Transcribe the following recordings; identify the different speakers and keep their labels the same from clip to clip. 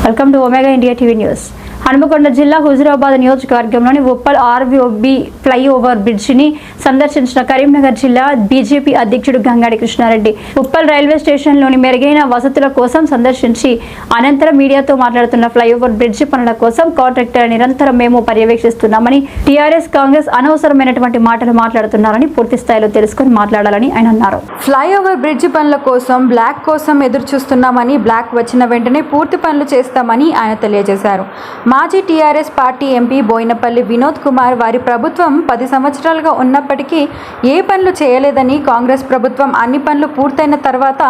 Speaker 1: Welcome to Omega India TV news. Hanumakonda జిల్లా హుజూరాబాద్ నియోజకవర్గంలోని Uppal ఆర్వీఓబీ flyover బ్రిడ్జిని సందర్శించిన కరీంనగర్ జిల్లా బీజేపీ అధ్యక్షుడు గంగాడి కృష్ణారెడ్డి ఉప్పల్ రైల్వే స్టేషన్లోని మెరుగైన వసతుల కోసం సందర్శించి అనంతరం మీడియాతో మాట్లాడుతున్న ఫ్లైఓవర్ బ్రిడ్జి పనుల కోసం కాంట్రాక్టర్ నిరంతరం మేము పర్యవేక్షిస్తున్నామని, టీఆర్ఎస్ కాంగ్రెస్ అనవసరమైనటువంటి మాటలు మాట్లాడుతున్నారని పూర్తి స్థాయిలో తెలుసుకుని మాట్లాడాలని ఆయన అన్నారు.
Speaker 2: ఫ్లైఓవర్ బ్రిడ్జి పనుల కోసం బ్లాక్ కోసం ఎదురు చూస్తున్నామని, బ్లాక్ వచ్చిన వెంటనే పూర్తి పనులు చేస్తామని ఆయన తెలియజేశారు. మాజీ TRS party MP Boinapally Vinod Kumar వారి ప్రభుత్వం 10 సంవత్సరాలుగా ఉన్నప్పటికీ ఏ పనులు చేయలేదని, కాంగ్రెస్ ప్రభుత్వం అన్ని పనులు పూర్తయిన తర్వాత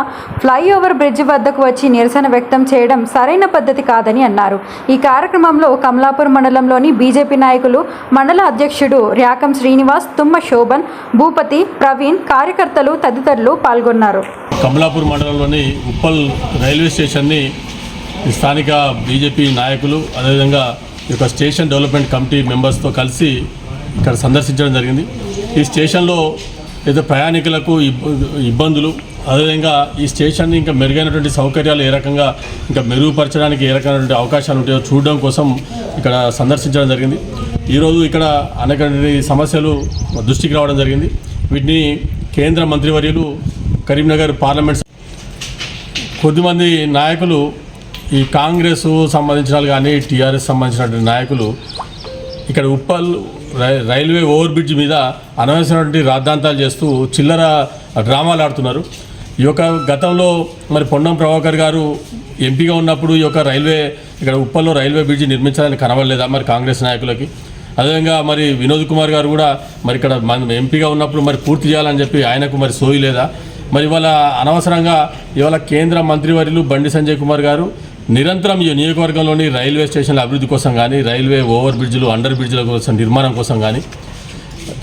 Speaker 2: ఫ్లైఓవర్ బ్రిడ్జి వద్దకు వచ్చి నిరసన వ్యక్తం చేయడం సరైన పద్ధతి కాదని అన్నారు. ఈ కార్యక్రమంలో కమలాపూర్ మండలంలోని బీజేపీ నాయకులు, మండల అధ్యక్షుడు ర్యాకం శ్రీనివాస్, తుమ్మ శోభన్, భూపతి, ప్రవీణ్, కార్యకర్తలు తదితరులు పాల్గొన్నారు.
Speaker 3: కమలాపూర్ మండలంలోని ఉప్పల్ రైల్వే స్టేషన్ని స్థానిక బీజేపీ నాయకులు, అదేవిధంగా ఈ యొక్క స్టేషన్ డెవలప్మెంట్ కమిటీ మెంబర్స్తో కలిసి ఇక్కడ సందర్శించడం జరిగింది. ఈ స్టేషన్లో ఏదో ప్రయాణికులకు ఇబ్బందులు, అదేవిధంగా ఈ స్టేషన్ని ఇంకా మెరుగైనటువంటి సౌకర్యాలు ఏ రకంగా ఇంకా మెరుగుపరచడానికి ఏ రకమైనటువంటి అవకాశాలు ఉంటాయో చూడడం కోసం ఇక్కడ సందర్శించడం జరిగింది. ఈరోజు ఇక్కడ అనేక సమస్యలు దృష్టికి రావడం జరిగింది. వీటిని కేంద్ర మంత్రివర్యులు, కరీంనగర్ పార్లమెంట్ కొద్దిమంది నాయకులు, ఈ కాంగ్రెస్ సంబంధించిన కానీ టీఆర్ఎస్ సంబంధించినటువంటి నాయకులు ఇక్కడ ఉప్పల్ రైల్వే ఓవర్ బ్రిడ్జ్ మీద అనవసరమైనటువంటి రాద్ధాంతాలు చేస్తూ చిల్లర డ్రామాలు ఆడుతున్నారు. ఈ యొక్క గతంలో మరి పొన్నం ప్రభాకర్ గారు ఎంపీగా ఉన్నప్పుడు ఈ యొక్క ఇక్కడ ఉప్పల్లో రైల్వే బ్రిడ్జ్ నిర్మించాలని కనవలేదా మరి కాంగ్రెస్ నాయకులకి? అదేవిధంగా మరి వినోద్ కుమార్ గారు కూడా మరి ఇక్కడ ఎంపీగా ఉన్నప్పుడు మరి పూర్తి చేయాలని చెప్పి ఆయనకు మరి సోయి లేదా? మరి ఇవాళ అనవసరంగా ఇవాళ కేంద్ర మంత్రివర్యులు బండి సంజయ్ కుమార్ గారు నిరంతరం ఈ నియోజకవర్గంలోని రైల్వే స్టేషన్ల అభివృద్ధి కోసం కానీ, రైల్వే ఓవర్ బ్రిడ్జ్లు, అండర్ బ్రిడ్జ్ల కోసం నిర్మాణం కోసం కానీ,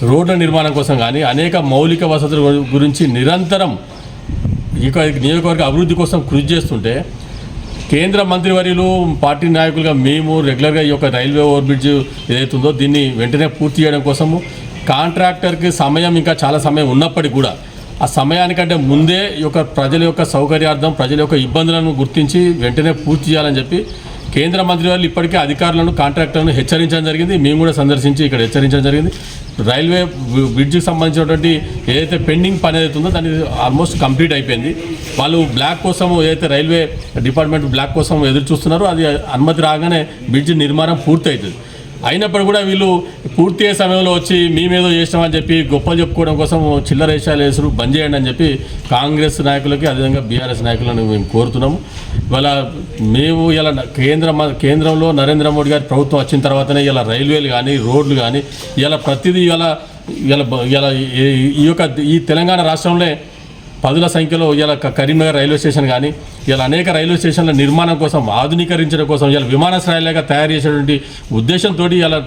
Speaker 3: రోడ్ల నిర్మాణం కోసం కానీ అనేక మౌలిక వసతుల గురించి నిరంతరం ఈ నియోజకవర్గ అభివృద్ధి కోసం కృషి చేస్తుంటే, కేంద్ర మంత్రివర్యులు, పార్టీ నాయకులుగా మేము రెగ్యులర్గా ఈ యొక్క రైల్వే ఓవర్ బ్రిడ్జ్ ఏదైతుందో దీన్ని వెంటనే పూర్తి చేయడం కోసము కాంట్రాక్టర్కి సమయం ఇంకా చాలా సమయం ఉన్నప్పటికీ కూడా ఆ సమయానికంటే ముందే ఈ యొక్క ప్రజల యొక్క సౌకర్యార్థం, ప్రజల యొక్క ఇబ్బందులను గుర్తించి వెంటనే పూర్తి చేయాలని చెప్పి కేంద్ర మంత్రి వాళ్ళు ఇప్పటికే అధికారులను, కాంట్రాక్టర్లను హెచ్చరించడం జరిగింది. మేము కూడా సందర్శించి ఇక్కడ హెచ్చరించడం జరిగింది. రైల్వే బ్రిడ్జికి సంబంధించినటువంటి ఏదైతే పెండింగ్ పని ఏదైతుందో దాన్ని ఆల్మోస్ట్ కంప్లీట్ అయిపోయింది. వాళ్ళు బ్లాక్ కోసం ఏదైతే రైల్వే డిపార్ట్మెంట్ బ్లాక్ కోసం ఎదురు చూస్తున్నారో అది అనుమతి రాగానే బ్రిడ్జి నిర్మాణం పూర్తి అవుతుంది. అయినప్పుడు కూడా వీళ్ళు పూర్తి అయ్యే సమయంలో వచ్చి మేమేదో చేసినామని చెప్పి గొప్పలు చెప్పుకోవడం కోసం చిల్లర వేషాలు వేసురు బంద్ చేయండి అని చెప్పి కాంగ్రెస్ నాయకులకి, అదేవిధంగా బీఆర్ఎస్ నాయకులను మేము కోరుతున్నాము. ఇవాళ మేము ఇలా కేంద్రంలో నరేంద్ర మోడీ గారి ప్రభుత్వం వచ్చిన తర్వాతనే ఇలా రైల్వేలు కానీ, రోడ్లు కానీ ఇలా ప్రతిదీ ఈ తెలంగాణ రాష్ట్రంలో పదుల సంఖ్యలో ఇలా కరీంనగర్ రైల్వే స్టేషన్ కానీ ఇలా అనేక రైల్వే స్టేషన్ల నిర్మాణం కోసం, ఆధునీకరించడం కోసం, ఇలా విమానాశ్రయాలుగా తయారు చేసేటువంటి ఉద్దేశంతో ఇలా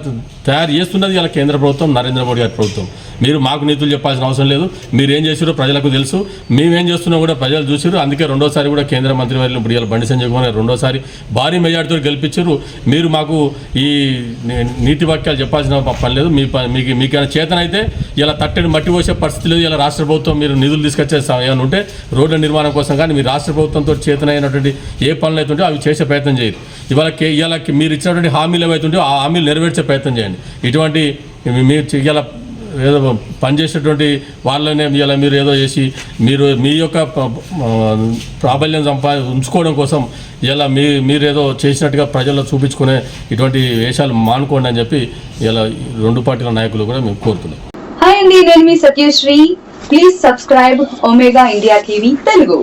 Speaker 3: తయారు చేస్తున్నది ఇలా కేంద్ర ప్రభుత్వం, నరేంద్ర మోడీ గారి ప్రభుత్వం. మీరు మాకు నీతులు చెప్పాల్సిన అవసరం లేదు. మీరు ఏం చేసారో ప్రజలకు తెలుసు, మేమేం చేస్తున్నా కూడా ప్రజలు చూసారు. అందుకే రెండోసారి కూడా కేంద్ర మంత్రి వర్యులు ఇప్పుడు ఇలా బండి సంజయ్ కుమార్ రెండోసారి భారీ మెజార్టీతో గెలిపించారు. మీరు మాకు ఈ నీతి వాక్యాలు చెప్పాల్సిన పని లేదు. మీకైనా చేతనైతే ఇలా తట్టడి మట్టి పోసే పరిస్థితి లేదు. ఇలా రాష్ట్ర ప్రభుత్వం మీరు నిధులు తీసుకొచ్చే ఏమైనా ఉంటే రోడ్ల నిర్మాణం కోసం కానీ మీరు రాష్ట్ర ప్రభుత్వంతో చేతనైనటువంటి ఏ పనులు అవుతుంటే అవి చేసే ప్రయత్నం చేయరు. ఇవాళ మీరు ఇచ్చినటువంటి హామీలు ఏవైతుంటే ఆ హామీలు నెరవేర్చే ప్రయత్నం చేయండి. ఇటువంటి మీరు ఇలా ఏదో పనిచేసేటువంటి వాళ్ళనే ఇలా మీరు ఏదో చేసి మీరు మీ యొక్క ప్రాబల్యం ఉంచుకోవడం కోసం ఇలా మీరేదో చేసినట్టుగా ప్రజల్లో చూపించుకునే ఇటువంటి వేషాలు మానుకోండి అని చెప్పి ఇలా రెండు పార్టీల నాయకులు కూడా మేము కోరుతున్నాం.
Speaker 4: హాయ్ అండి, నేను మీ Satyasri. Please subscribe Omega India TV Telugu.